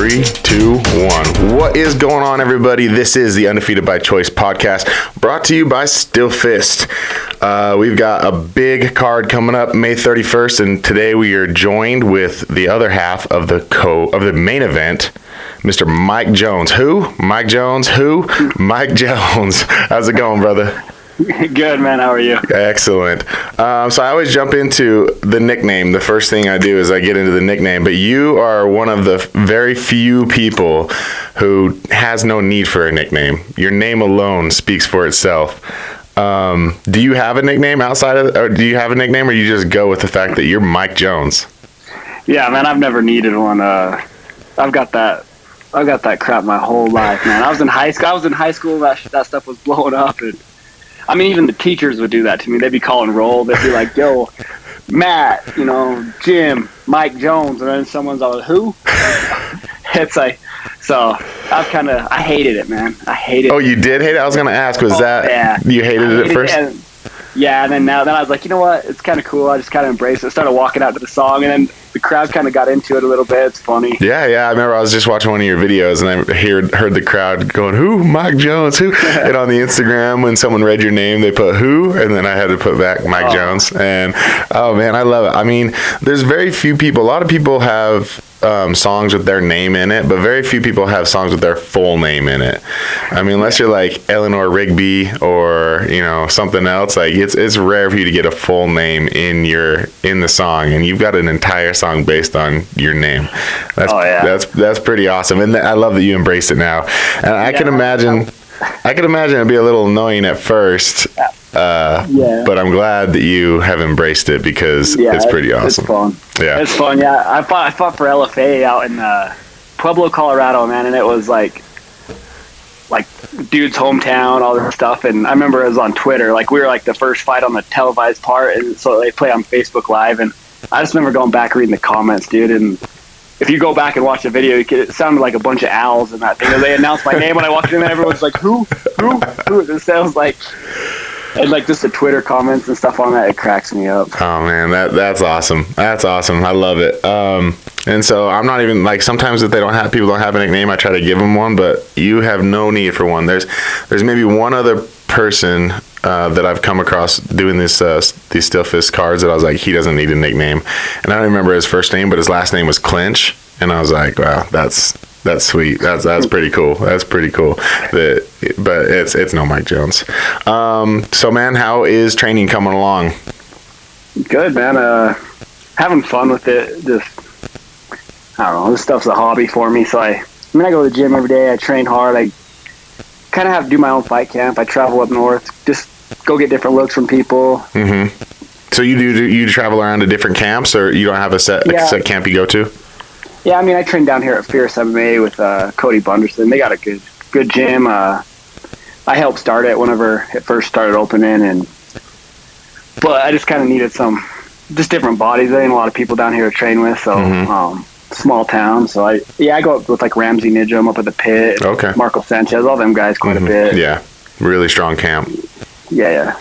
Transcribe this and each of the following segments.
3, 2, 1. What is going on, everybody? This is the Undefeated by Choice podcast, brought to you by Still Fist. We've got a big card coming up May 31st, and today we are joined with the other half of the main event, Mr. Mike Jones. Who? Mike Jones. Who? Mike Jones. How's it going, brother? Good, man. How are you? Excellent. So I always jump into the nickname. The first thing I do is I get into the nickname, but you are one of the very few people who has no need for a nickname. Your name alone speaks for itself. Do you have a nickname or do you have a nickname, or you just go with the fact that you're Mike Jones? Yeah, man. I've never needed one. I've got that crap my whole life, man. I was in high school. That stuff was blowing up, and I mean, even the teachers would do that to me. They'd be calling roll. They'd be like, yo, Matt, Jim, Mike Jones. And then someone's all, who? It's like, so I hated it, man. I hated it. Oh, you did hate it? I was going to ask, yeah. You hated it at first? Yeah, and then I was like, you know what? It's kind of cool. I just kind of embraced it. Started walking out to the song, and then the crowd kind of got into it a little bit. It's funny. Yeah. I remember I was just watching one of your videos, and I heard the crowd going, who? Mike Jones, who? And on the Instagram, when someone read your name, they put who? And then I had to put back Mike Jones. And, oh, man, I love it. I mean, there's very few people. A lot of people have songs with their name in it, but very few people have songs with their full name in it. I mean, unless you're like Eleanor Rigby or something else, like it's rare for you to get a full name in the song, and you've got an entire song based on your name. That's pretty awesome, and I love that you embrace it now. And I can imagine it'd be a little annoying at first. But I'm glad that you have embraced it because it's pretty awesome. It's fun. Yeah, it's fun. Yeah, I fought for LFA out in Pueblo, Colorado, man, and it was like dude's hometown, all this stuff. And I remember it was on Twitter. Like, we were like the first fight on the televised part, and so they play on Facebook Live. And I just remember going back reading the comments, dude. And if you go back and watch the video, it sounded like a bunch of owls in that thing. They announced my name when I walked in, and everyone's like, "Who? It sounds like." And like just the Twitter comments and stuff on that, it cracks me up. Oh man, that's awesome. That's awesome. I love it. And so I'm not even like, sometimes if people don't have a nickname, I try to give them one, but you have no need for one. There's maybe one other person that I've come across doing these Still Fist cards that I was like, he doesn't need a nickname. And I don't remember his first name, but his last name was Clinch. And I was like, wow, that's sweet. That's pretty cool. That's pretty cool. But it's no Mike Jones. So man, how is training coming along? Good, man. Having fun with it. Just, I don't know. This stuff's a hobby for me. So I go to the gym every day. I train hard. I kind of have to do my own fight camp. I travel up north. Just go get different looks from people. Mm-hmm. So you travel around to different camps, or you don't have a set camp you go to? Yeah, I mean, I train down here at Fierce MMA with Cody Bunderson. They got a good gym. I helped start it whenever it first started opening, but I just kind of needed just different bodies. There ain't a lot of people down here to train with, so small town. So I go up with like Ramsey Nijum up at the pit. Okay. Marco Sanchez, all them guys quite a bit. Yeah, really strong camp. Yeah.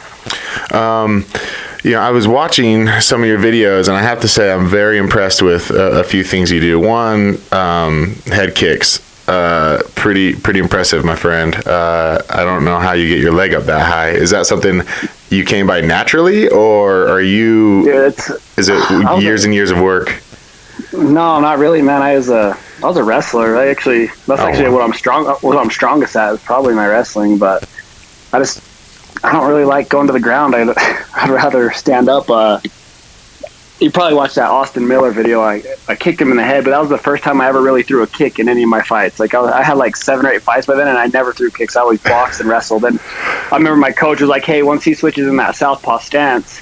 I was watching some of your videos, and I have to say I'm very impressed with a few things you do. One, head kicks. Pretty impressive, my friend. I don't know how you get your leg up that high. Is that something you came by naturally, or are you? Yeah, is it years and years of work? No, not really, man. I was a wrestler. That's actually what I'm strongest at is probably my wrestling, but I don't really like going to the ground. I'd rather stand up. You probably watched that Austin Miller video. I kicked him in the head, but that was the first time I ever really threw a kick in any of my fights. Like I had like 7 or 8 fights by then, and I never threw kicks. I always boxed and wrestled. And I remember my coach was like, "Hey, once he switches in that southpaw stance,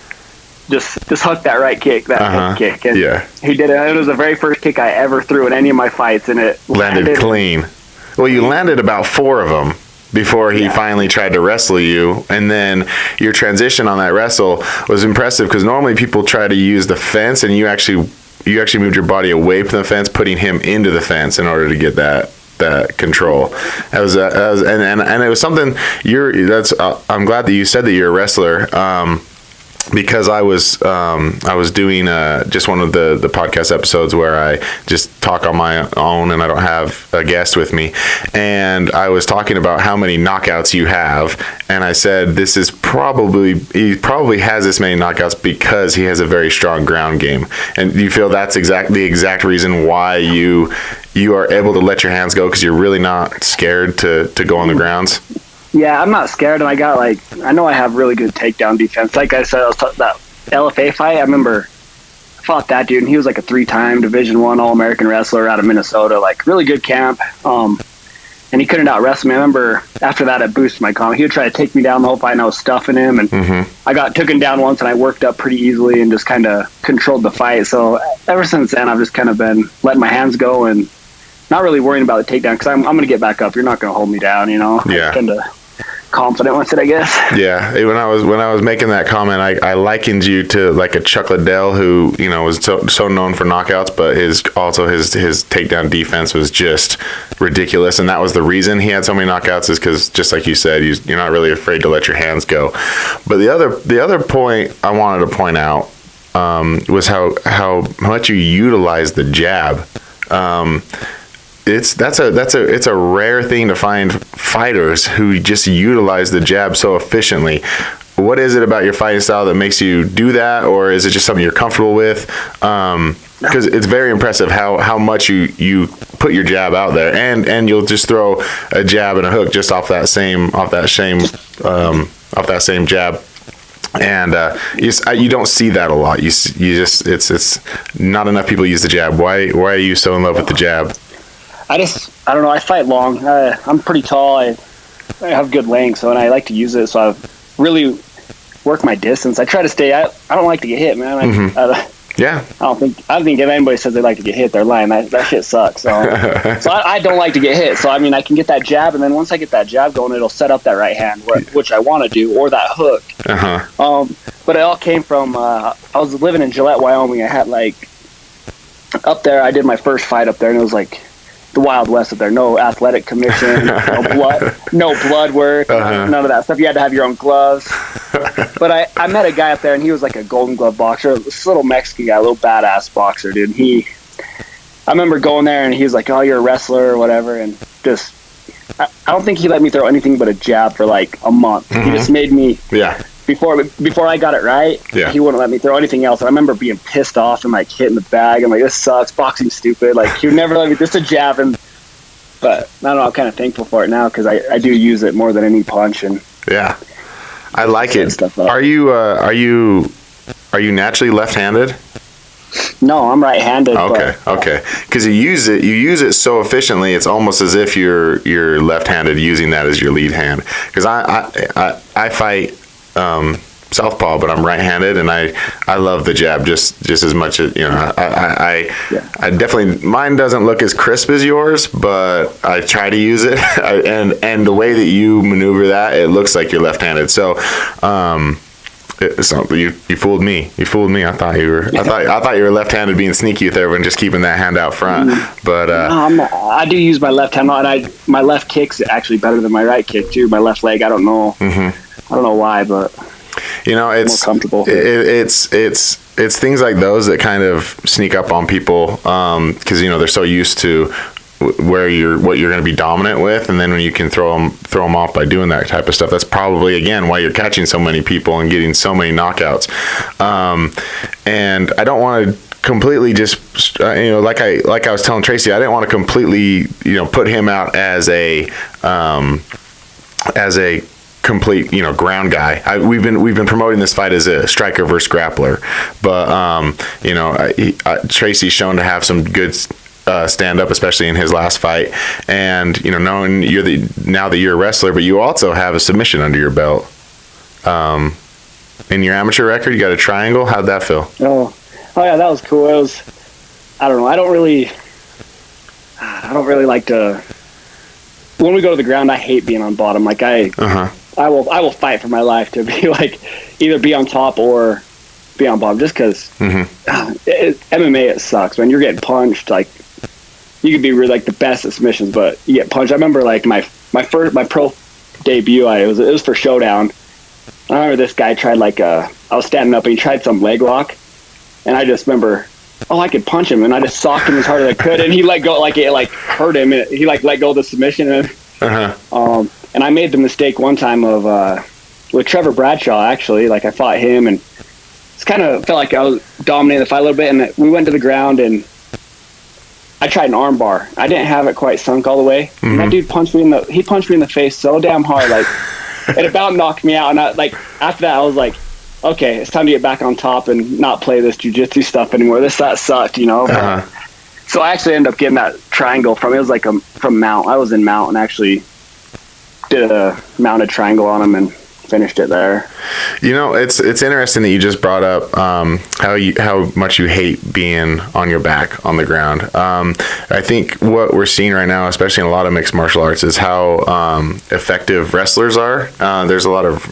just hook that right kick, head kick." And he did it. It was the very first kick I ever threw in any of my fights, and it landed clean. Well, you landed about 4 of them before he finally tried to wrestle you, and then your transition on that wrestle was impressive because normally people try to use the fence, and you actually moved your body away from the fence, putting him into the fence in order to get that control. And it was something. I'm glad that you said that you're a wrestler. because I was doing just one of the podcast episodes where I just talk on my own and I don't have a guest with me, and I was talking about how many knockouts you have, and I said he probably has this many knockouts because he has a very strong ground game. And do you feel that's the exact reason why you are able to let your hands go, because you're really not scared to go on the grounds? Yeah, I'm not scared, and I know I have really good takedown defense. Like I said, that LFA fight, I remember I fought that dude, and he was like a 3-time Division I All-American wrestler out of Minnesota, like really good camp, and he couldn't out-wrestle me. I remember after that, it boosted my confidence. He would try to take me down the whole fight, and I was stuffing him, and I took him down once, and I worked up pretty easily and just kind of controlled the fight. So ever since then, I've just kind of been letting my hands go and not really worrying about the takedown, because I'm going to get back up. You're not going to hold me down, you know? Yeah. Kind of confident with it, I guess. Yeah, when I was making that comment, I likened you to like a Chuck Liddell, who was so known for knockouts, but his takedown defense was just ridiculous, and that was the reason he had so many knockouts, is because, just like you said, you're not really afraid to let your hands go. But the other point I wanted to point out was how much you utilize the jab. It's a rare thing to find fighters who just utilize the jab so efficiently. What is it about your fighting style that makes you do that, or is it just something you're comfortable with? Because it's very impressive how much you put your jab out there, and you'll just throw a jab and a hook just off that same jab. And you don't see that a lot. It's not enough people use the jab. Why are you so in love with the jab? I don't know. I fight long. I'm pretty tall. I have good length, and I like to use it. So I've really worked my distance. I try to stay. I don't like to get hit, man. Yeah. I don't think if anybody says they like to get hit, they're lying. That shit sucks. So I don't like to get hit. So I mean, I can get that jab, and then once I get that jab going, it'll set up that right hand, which I want to do, or that hook. But it all came from I was living in Gillette, Wyoming. I had up there. I did my first fight up there, and it was like the Wild West up there. No athletic commission, no blood work, none of that stuff. You had to have your own gloves. But I met a guy up there, and he was like a Golden Glove boxer, this little Mexican guy, a little badass boxer, dude. And I remember going there, and he was like, "Oh, you're a wrestler or whatever," and just I don't think he let me throw anything but a jab for like a month. He just made me before I got it right. He wouldn't let me throw anything else. And I remember being pissed off and like hitting the bag. I'm like, this sucks. Boxing's stupid. Like, he would never let me just a jab. But I don't know. I'm kind of thankful for it now, because I do use it more than any punch. And I like it. Are you naturally left-handed? No, I'm right-handed. Okay. Because you use it so efficiently, it's almost as if you're left-handed using that as your lead hand. Because I fight southpaw, but I'm right-handed, and I love the jab just as much as I definitely, mine doesn't look as crisp as yours, but I try to use it, and the way that you maneuver that, it looks like you're left-handed. So you fooled me. I thought you were left-handed, being sneaky with everyone, just keeping that hand out front. But no, I do use my left hand, and my left kick's actually better than my right kick too. My left leg, I don't know. I don't know why, but it's more comfortable. It's things like those that kind of sneak up on people, because they're so used to what you're going to be dominant with, and then when you can throw them off by doing that type of stuff, that's probably again why you're catching so many people and getting so many knockouts. And I don't want to completely just like I was telling Tracy, I didn't want to completely put him out as a complete ground guy. We've been promoting this fight as a striker versus grappler, but Tracy's shown to have some good stand up, especially in his last fight, and knowing now that you're a wrestler, but you also have a submission under your belt. In your amateur record, you got a triangle. How'd that feel? Oh yeah, that was cool. It was, I don't know, I don't really like to, when we go to the ground, I hate being on bottom. Like I will fight for my life to be like either be on top or be on bottom, just because MMA, it sucks, man. You're getting punched. Like, you could be really like the best at submissions, but you get punched. I remember like my pro debut, it was for Showdown, I remember this guy tried I was standing up and he tried some leg lock, and I just remember, I could punch him, and I just socked him as hard as I could, and he let go, it hurt him, and he let go of the submission, and and I made the mistake one time of with Trevor Bradshaw, actually. I fought him, and it's kind of felt like I was dominating the fight a little bit, and we went to the ground, and I tried an arm bar. I didn't have it quite sunk all the way. And that dude punched me in the face so damn hard, it about knocked me out. And after that, I was like, okay, it's time to get back on top and not play this jiu-jitsu stuff anymore. That sucked, So I actually ended up getting that triangle from from mount. I was in mount and actually did a mounted triangle on him and finished it there. It's interesting that you just brought up how much you hate being on your back on the ground. I think what we're seeing right now, especially in a lot of mixed martial arts, is how effective wrestlers are. There's a lot of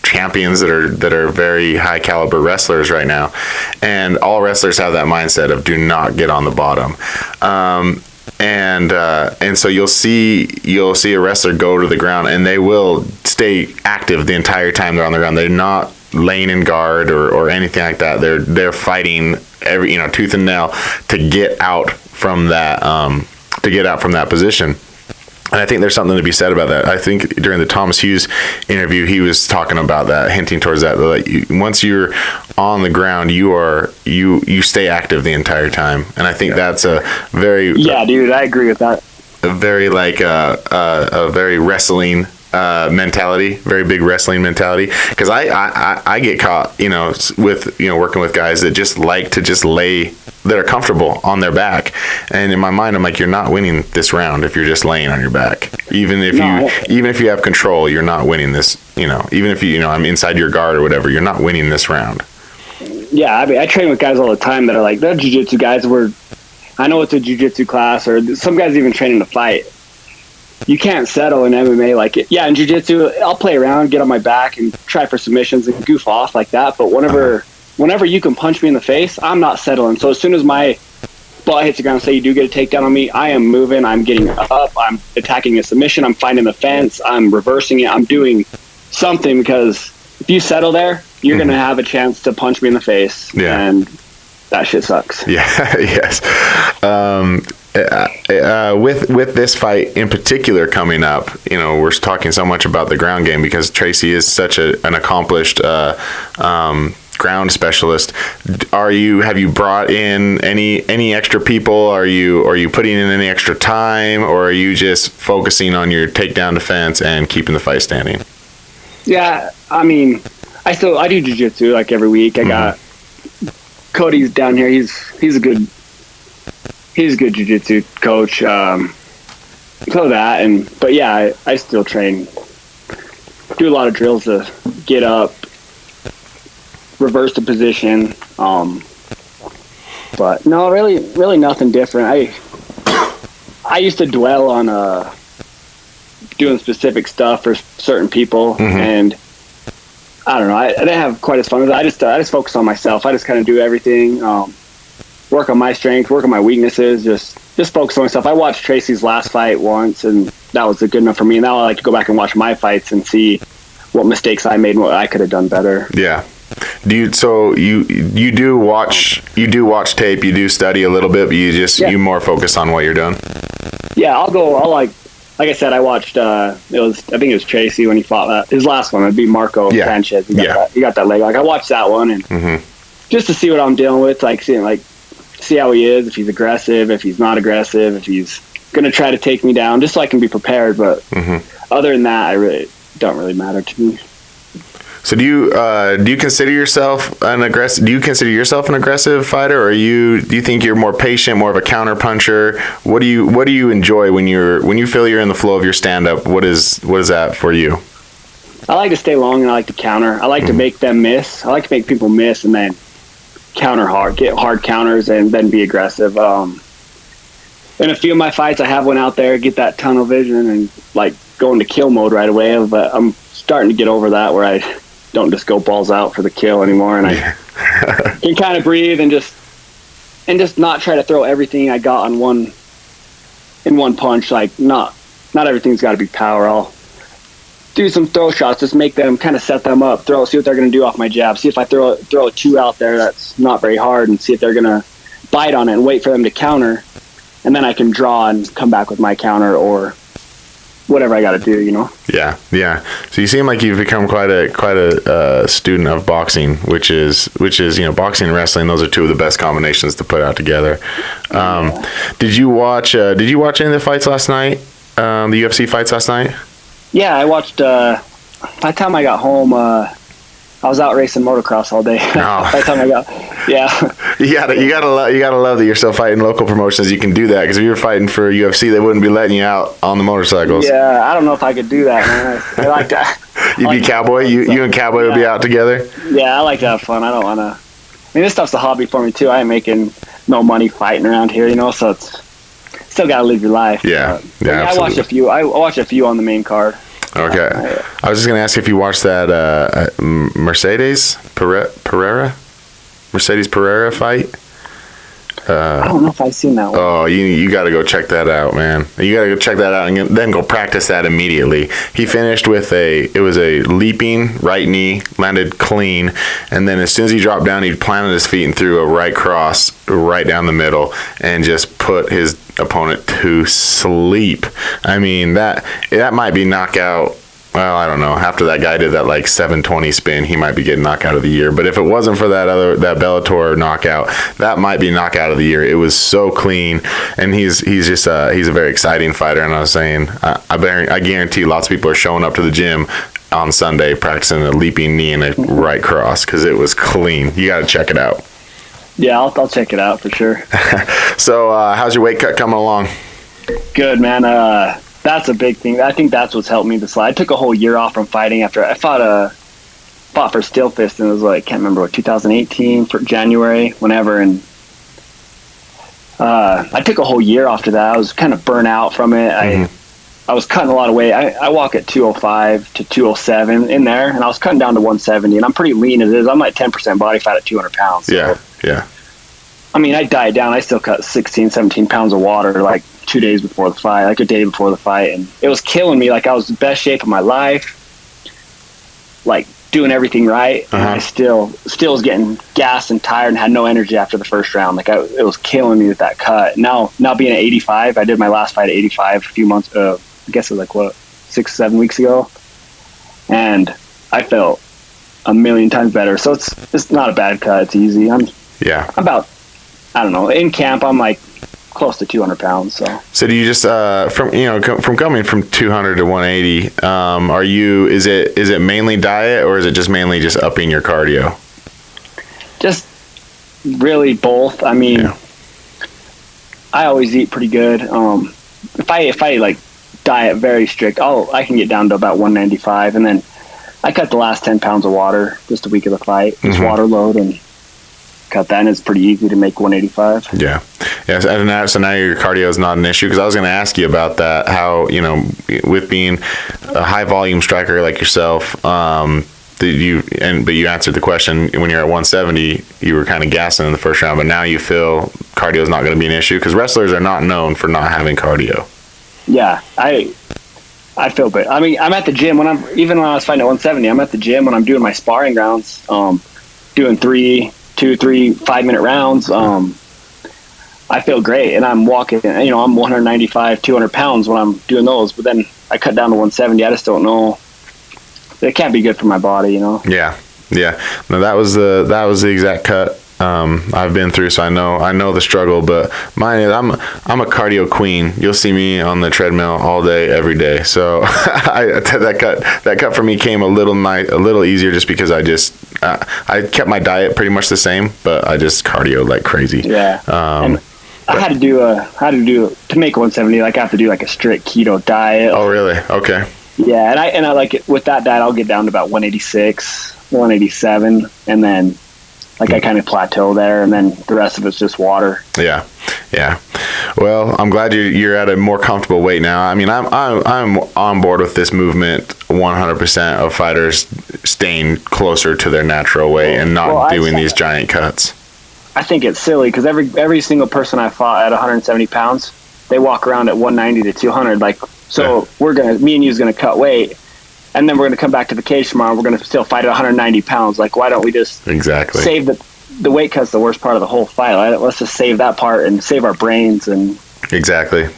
champions that are very high caliber wrestlers right now, and all wrestlers have that mindset of do not get on the bottom. And so you'll see a wrestler go to the ground, and they will stay active the entire time they're on the ground. They're not laying in guard or anything like that. They're fighting every tooth and nail to get out from that position. And I think there's something to be said about that. I think during the Thomas Hughes interview, he was talking about that, hinting towards that. Once you're on the ground, you stay active the entire time. And I think that's a very dude, I agree with that. A very a very wrestling mentality, very big wrestling mentality. Because I get caught, with working with guys that just like to just lay, that are comfortable on their back, and in my mind I'm like, you're not winning this round if you're just laying on your back. Even if you have control, you're not winning this. Even if I'm inside your guard or whatever, you're not winning this round. Yeah, I mean, I train with guys all the time that are like, they're jiu-jitsu guys. I know it's a jiu-jitsu class, or some guys even training to fight. You can't settle in MMA in jiu-jitsu, I'll play around, get on my back, and try for submissions and goof off like that. But whenever you can punch me in the face, I'm not settling. So as soon as my butt hits the ground, say you do get a takedown on me, I am moving, I'm getting up, I'm attacking a submission, I'm finding the fence, I'm reversing it, I'm doing something, because if you settle there, you're going to have a chance to punch me in the face. Yeah. And that shit sucks. Yeah, yes. With this fight in particular coming up, we're talking so much about the ground game because Tracy is such an accomplished ground specialist. Have you brought in any extra people? Are you putting in any extra time, or are you just focusing on your takedown defense and keeping the fight standing? Yeah, I mean, I do jiu-jitsu every week. I got Cody's down here. He's a good jiu-jitsu coach. So that, but yeah, I still train, do a lot of drills to get up, reverse the position. But no, really nothing different. I used to dwell on doing specific stuff for certain people, and I don't know. I didn't have quite as fun with it. I just focus on myself. I just kind of do everything. Work on my strengths, work on my weaknesses. Just focus on myself. I watched Tracy's last fight once, and that was good enough for me. Now I like to go back and watch my fights and see what mistakes I made and what I could have done better. Yeah. You do watch tape, you do study a little bit, but you more focus on what you're doing. Yeah, I'll like I said, I watched I think it was Tracy when he fought his last one. It'd be Marco Sanchez. He got that leg. I watched that one, and just to see what I'm dealing with, see how he is, if he's aggressive, if he's not aggressive, if he's gonna try to take me down, just so I can be prepared. But other than that, don't really matter to me. So do you consider yourself an aggressive? Do you consider yourself an aggressive fighter, or do you think you're more patient, more of a counter puncher? What do you enjoy when you feel you're in the flow of your stand up? What is that for you? I like to stay long, and I like to counter. I like to make them miss. I like to make people miss and then counter hard, get hard counters, and then be aggressive. In a few of my fights, I have one out there, get that tunnel vision and go into kill mode right away. But I'm starting to get over that, where I don't just go balls out for the kill anymore, and I can kind of breathe and just not try to throw everything I got in one punch. Not everything's got to be power. do some throw shots, just make them kind of set them up, see what they're going to do off my jab. See if I throw a 2 out there that's not very hard, and see if they're going to bite on it and wait for them to counter, and then I can draw and come back with my counter or whatever I got to do, you know? Yeah. So you seem like you've become quite a student of boxing, which is boxing and wrestling. Those are two of the best combinations to put out together. Did you watch any of the fights last night? The UFC fights last night? Yeah, I watched. By the time I got home, I was out racing motocross all day. Oh. By the time I got, you gotta love that you're still fighting local promotions. You can do that, because if you were fighting for UFC, they wouldn't be letting you out on the motorcycles. Yeah, I don't know if I could do that, man. I like that. You'd be Cowboy. You and Cowboy would be out together. Yeah, I like to have fun. I don't want to. I mean, this stuff's a hobby for me too. I ain't making no money fighting around here, you know. So it's still gotta live your life. Yeah. I watched a few. I watched a few on the main card. Okay. I was just going to ask if you watched that Mercedes Pereira fight. I don't know if I've seen that one. Oh, you got to go check that out, man. You got to go check that out and then go practice that immediately. He finished with a leaping right knee, landed clean, and then as soon as he dropped down, he planted his feet and threw a right cross right down the middle and just put his opponent to sleep. I mean, that might be knockout. Well, I don't know. After that guy did that like 720 spin, he might be getting knockout of the year. But if it wasn't for that Bellator knockout, that might be knockout of the year. It was so clean, and he's just he's a very exciting fighter. And I was saying, I guarantee lots of people are showing up to the gym on Sunday practicing a leaping knee and a right cross, because it was clean. You got to check it out. Yeah, I'll check it out for sure. So, how's your weight cut coming along? Good, man. That's a big thing. I think that's what's helped me this. I took a whole year off from fighting after I fought for Steel Fist, and it was like, can't remember what, 2018 for January, whenever, and I took a whole year after that. I was kind of burnt out from it. I was cutting a lot of weight. I walk at 205 to 207 in there, and I was cutting down to 170, and I'm pretty lean as it is. I'm like 10% body fat at 200 pounds. So, yeah. I mean, I diet down. I still cut 16, 17 pounds of water like 2 days before the fight, like a day before the fight. And it was killing me. Like, I was the best shape of my life, like doing everything right. And I still was getting gassed and tired and had no energy after the first round. Like, it was killing me with that cut. Now being at 85, I did my last fight at 85 a few months, I guess it was like 6-7 weeks ago. And I felt a million times better. So it's not a bad cut. It's easy. I'm about, I don't know, in camp, I'm like close to 200 pounds. So do you just from coming from 200 to 180? Is it mainly diet, or is it just mainly just upping your cardio? Just really both. I mean, I always eat pretty good. If I like diet very strict, I can get down to about 195, and then I cut the last 10 pounds of water just a week of the fight, just water load, and cut that, and it's pretty easy to make 185. Yeah. So now your cardio is not an issue, because I was going to ask you about that. How, with being a high volume striker like yourself, but you answered the question. When you're at 170, you were kind of gassing in the first round, but now you feel cardio is not going to be an issue, because wrestlers are not known for not having cardio. Yeah, I feel good. I mean, I'm at the gym when I was fighting at 170. I'm at the gym when I'm doing my sparring rounds, doing 3, 5-minute rounds. I feel great, and I'm walking. I'm 195, 200 pounds when I'm doing those. But then I cut down to 170. I just don't know. It can't be good for my body, Yeah. No, that was the exact cut I've been through, so I know the struggle. But mine is, I'm a cardio queen. You'll see me on the treadmill all day, every day. So that cut for me came a little easier, just because I kept my diet pretty much the same, but I just cardio like crazy. Yeah. I had to do to make 170. Like, I have to do like a strict keto diet. Oh, really? Okay. Yeah, and I like it with that diet. I'll get down to about 186, 187, and then like I kind of plateau there, and then the rest of it's just water. Yeah. Well, I'm glad you're at a more comfortable weight now. I mean, I'm on board with this movement 100% of fighters staying closer to their natural weight and not doing these giant cuts. I think it's silly, because every single person I fought at 170 pounds, they walk around at 190 to 200. Like, so me and you's gonna cut weight, and then we're going to come back to the cage tomorrow. We're going to still fight at 190 pounds. Like, why don't we just save the weight cut's the worst part of the whole fight. Let's just save that part and save our brains. And Exactly.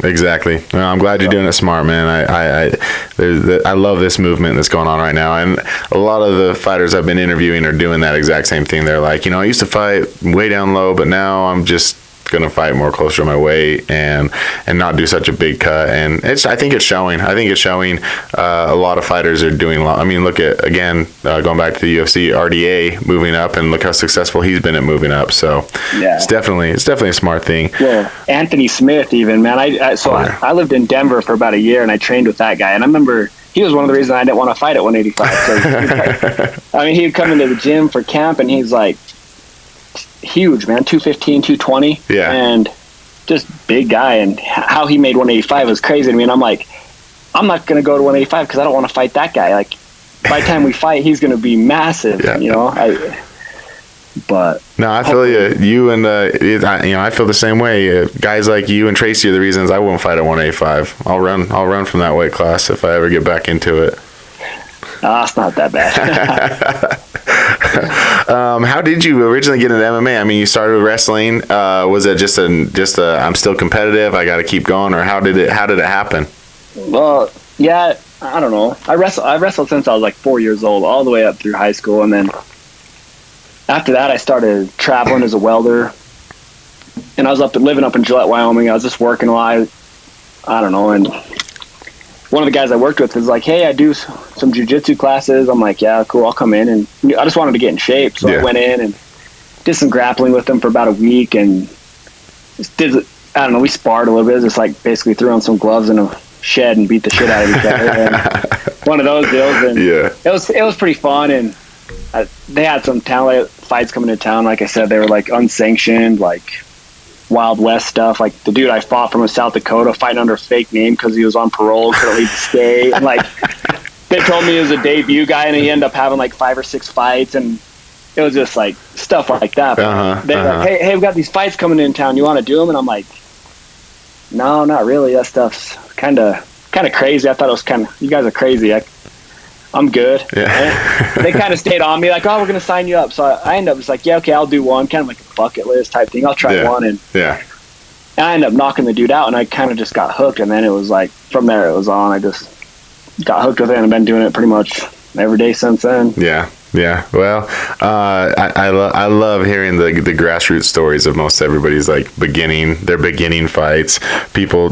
Well, I'm glad you're doing it smart, man. I love this movement that's going on right now, and a lot of the fighters I've been interviewing are doing that exact same thing. They're like, I used to fight way down low, but now I'm just going to fight more closer to my weight and not do such a big cut. And I think it's showing. A lot of fighters are doing look at, again, going back to the UFC, RDA moving up, and look how successful he's been at moving up. So it's definitely a smart thing. Well, Anthony Smith, even, man. I lived in Denver for about a year, and I trained with that guy. And I remember he was one of the reasons I didn't want to fight at 185. So he'd come into the gym for camp, and he's like, huge, man, 215, 220, and just big guy. And how he made 185 was crazy to me. And I'm like, I'm not going to go to 185 because I don't want to fight that guy. Like, by the time we fight, he's going to be massive. But no, I feel you and I feel the same way. Guys like you and Tracy are the reasons I won't fight at 185. I'll run from that weight class if I ever get back into it. It's not that bad. How did you originally get into MMA? I mean, you started with wrestling. Was it just a I'm still competitive, I got to keep going, or how did it happen? Well, yeah, I don't know. I wrestled since I was like 4 years old, all the way up through high school, and then after that, I started traveling as a welder, and I was living up in Gillette, Wyoming. I was just working a lot. I don't know, and one of the guys I worked with was like, hey, I do some jiu-jitsu classes. I'm like, yeah, cool, I'll come in. And I just wanted to get in shape. So I went in and did some grappling with him for about a week, and we sparred a little bit. Just like basically threw on some gloves in a shed and beat the shit out of each other. And one of those deals. And it was pretty fun. And they had some talent fights coming to town. Like I said, they were like unsanctioned, like Wild West stuff. Like the dude I fought from South Dakota fighting under a fake name because he was on parole, couldn't leave the state. And like they told me he was a debut guy, and he ended up having like 5 or 6 fights, and it was just like stuff like that. They're like, hey, we've got these fights coming in town. You want to do them? And I'm like, no, not really. That stuff's kind of crazy. I thought it was you guys are crazy. I'm good. Yeah. They kind of stayed on me, like, oh, we're going to sign you up. So I ended up just like, yeah, okay, I'll do one, kind of like a bucket list type thing. I'll try one. And I ended up knocking the dude out, and I kind of just got hooked. And then it was like, from there it was on. I just got hooked with it, and I've been doing it pretty much every day since then. Yeah. Well, I love hearing the grassroots stories of most everybody's like beginning fights. People,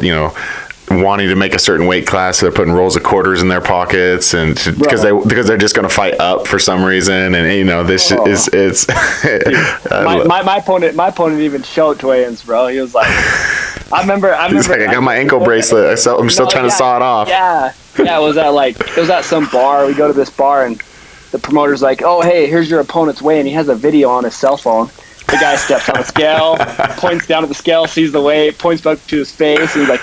wanting to make a certain weight class, they're putting rolls of quarters in their pockets, and because they're just going to fight up for some reason. And this is it's. my opponent even showed twins, bro. He was like, I remember. He's like, I got my ankle bracelet. I'm still trying to saw it off. Yeah. It was at some bar. We go to this bar, and the promoter's like, oh, hey, here's your opponent's weigh, and he has a video on his cell phone. The guy steps on a scale, points down at the scale, sees the weight, points back to his face, and he's like,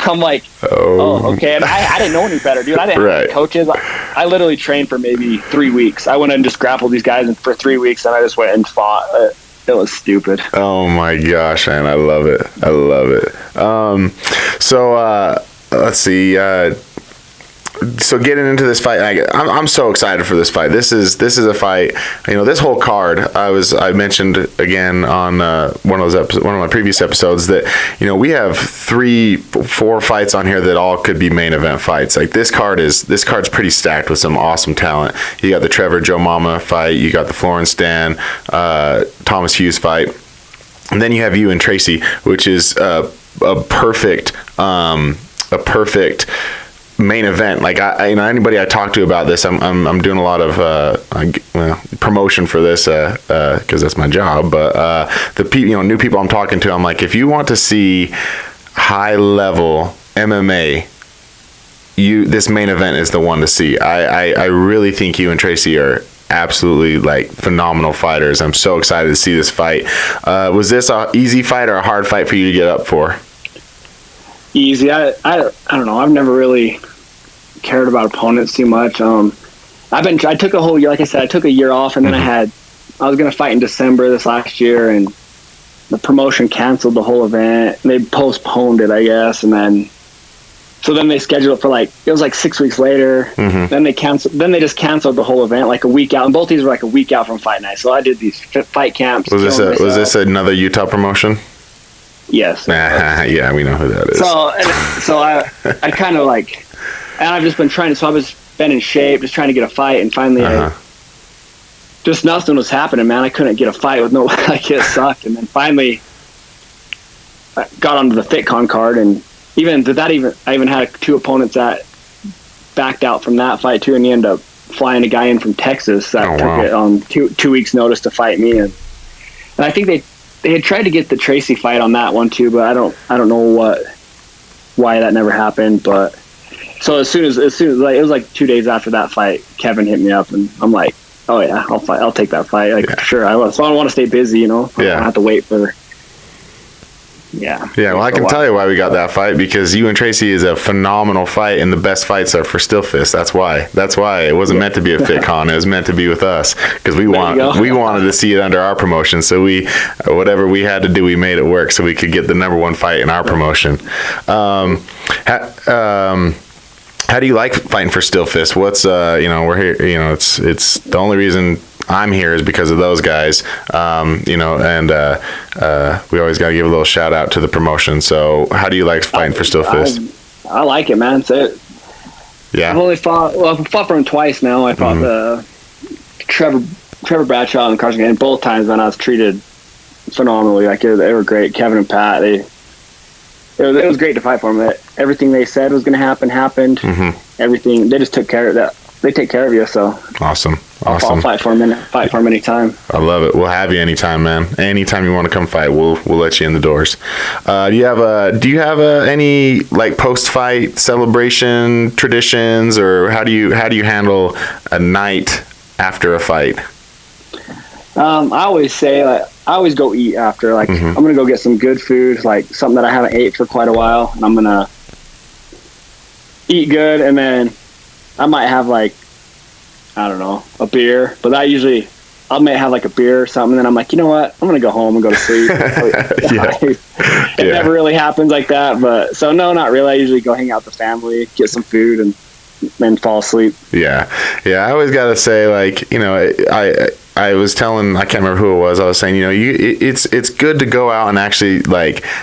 I'm like, oh, okay. And I didn't know any better, dude. I didn't have any coaches. I literally trained for maybe 3 weeks. I went and just grappled these guys for 3 weeks, and I just went and fought. It was stupid. Oh my gosh, man. I love it. So let's see. So getting into this fight, I'm so excited for this fight. This is a fight. This whole card. I mentioned again on one of my previous episodes that we have 3-4 fights on here that all could be main event fights. Like this card's pretty stacked with some awesome talent. You got the Trevor Joe Mama fight. You got the Florence Stan Thomas Hughes fight, and then you have you and Tracy, which is a perfect main event. Like anybody I talk to about this, I'm doing a lot of promotion for this because that's my job. But new people I'm talking to, I'm like, if you want to see high level MMA, this main event is the one to see. I really think you and Tracy are absolutely like phenomenal fighters. I'm so excited to see this fight. Was this a easy fight or a hard fight for you to get up for? Easy. I don't know. I've never really cared about opponents too much. I took a whole year, like I said, I took a year off, and then I was going to fight in December this last year, and the promotion canceled the whole event. They postponed it, I guess, and then So then they scheduled it for it was 6 weeks later. Mm-hmm. Then they just canceled the whole event like a week out. And both these were like a week out from fight night. So I did these fight camps. Was this another Utah promotion? Yes. Yeah, we know who that is. So I kind of and I've just been trying to. So I was been in shape, just trying to get a fight, and finally, just nothing was happening, man. I couldn't get a fight with no. It sucked, and then finally, I got onto the FitCon card, and I even had 2 opponents that backed out from that fight too, and he ended up flying a guy in from Texas that took it on 2 weeks' notice to fight me, and I think they had tried to get the Tracy fight on that one too, but I don't know why that never happened. But so as soon as it was 2 days after that fight, Kevin hit me up, and I'm like, oh yeah, I'll take that fight, sure. So I want to stay busy, I don't have to wait for. Yeah. Well, I can tell you why we got that fight, because you and Tracy is a phenomenal fight, and the best fights are for Still Fist. That's why it wasn't meant to be a FitCon. It was meant to be with us, because we wanted to see it under our promotion. So whatever we had to do, we made it work so we could get the #1 fight in our promotion. How do you like fighting for Still Fist? What's we're here. It's the only reason I'm here is because of those guys, and we always got to give a little shout out to the promotion. So how do you like fighting for Still Fist? I like it, man. Yeah. I've only I've fought for him twice now. I fought Trevor Bradshaw and Carson, and both times, man, I was treated phenomenally. They were great. Kevin and Pat, it was great to fight for them. Everything they said was going to happen happened. Mm-hmm. Everything, they just took care of that. They take care of you, so awesome. I'll fight for them anytime. I love it. We'll have you anytime, man. Anytime you want to come fight, we'll let you in the doors. Do you have any post fight celebration traditions, or how do you handle a night after a fight? I always say I always go eat after. I'm gonna go get some good food, something that I haven't ate for quite a while, and I'm gonna eat good, and then I might have I don't know, a beer, but I may have a beer or something, and then I'm like, you know what, I'm gonna go home and go to sleep. It never really happens like that, but so no, not really. I usually go hang out with the family, get some food, and then fall asleep. Yeah. I always gotta say, I was telling, I can't remember who it was, I was saying, it's good to go out and actually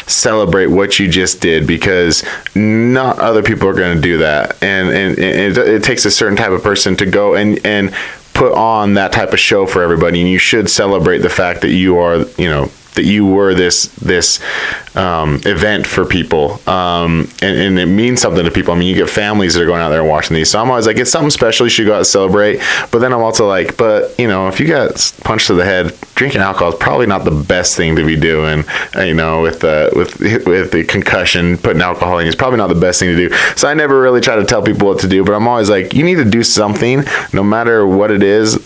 celebrate what you just did, because not other people are going to do that. And it takes a certain type of person to go and put on that type of show for everybody. And you should celebrate the fact that you are, that you were this event for people, and it means something to people. I mean, you get families that are going out there and watching these, so I'm always it's something special, you should go out and celebrate. But then I'm also but if you got punched to the head, drinking alcohol is probably not the best thing to be doing. With the concussion, putting alcohol in is probably not the best thing to do. So I never really try to tell people what to do, but I'm always you need to do something, no matter what it is.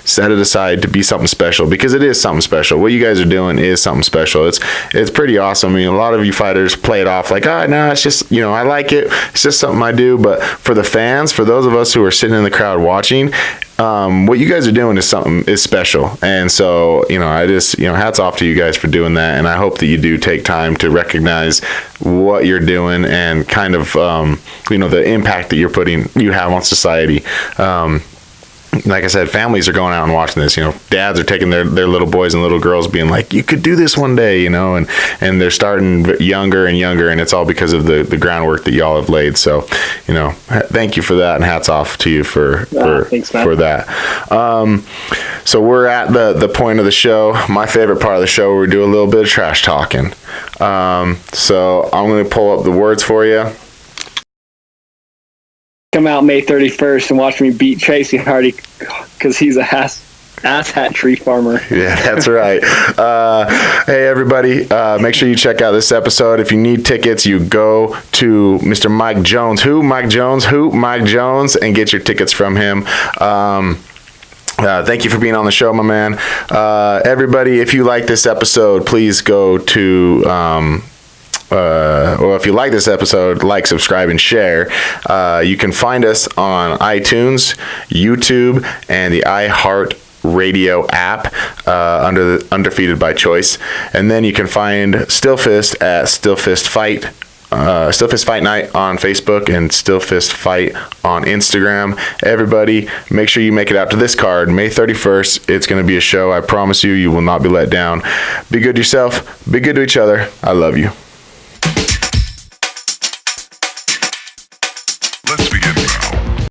Set it aside to be something special, because it is something special. What you guys are doing is something special. It's pretty awesome. I mean, a lot of you fighters play it off it's just, I like it. It's just something I do. But for the fans, for those of us who are sitting in the crowd watching, what you guys are doing is special. And so, I just, hats off to you guys for doing that. And I hope that you do take time to recognize what you're doing and kind of, the impact that you have on society. Like I said, families are going out and watching this. Dads are taking their little boys and little girls, being you could do this one day, and they're starting younger and younger, and it's all because of the groundwork that y'all have laid. So, thank you for that, and hats off to you for thanks, man. for that. So we're at the point of the show, my favorite part of the show, where we do a little bit of trash talking. So I'm going to pull up the words for you. Come out May 31st and watch me beat Tracy Hardy, because he's a asshat tree farmer. Yeah, that's right. Hey, everybody, make sure you check out this episode. If you need tickets, you go to Mr. Mike Jones. Mike Jones, and get your tickets from him. Thank you for being on the show, my man. Everybody, if you like this episode, please go to... if you like this episode, subscribe, and share. You can find us on iTunes, YouTube, and the iHeart Radio app under the Undefeated by Choice. And then you can find Still Fist at Still Fist Fight Still Fist Fight Night on Facebook and Still Fist Fight on Instagram. Everybody, make sure you make it out to this card, May 31st. It's going to be a show. I promise you, you will not be let down. Be good to yourself. Be good to each other. I love you. Let's begin.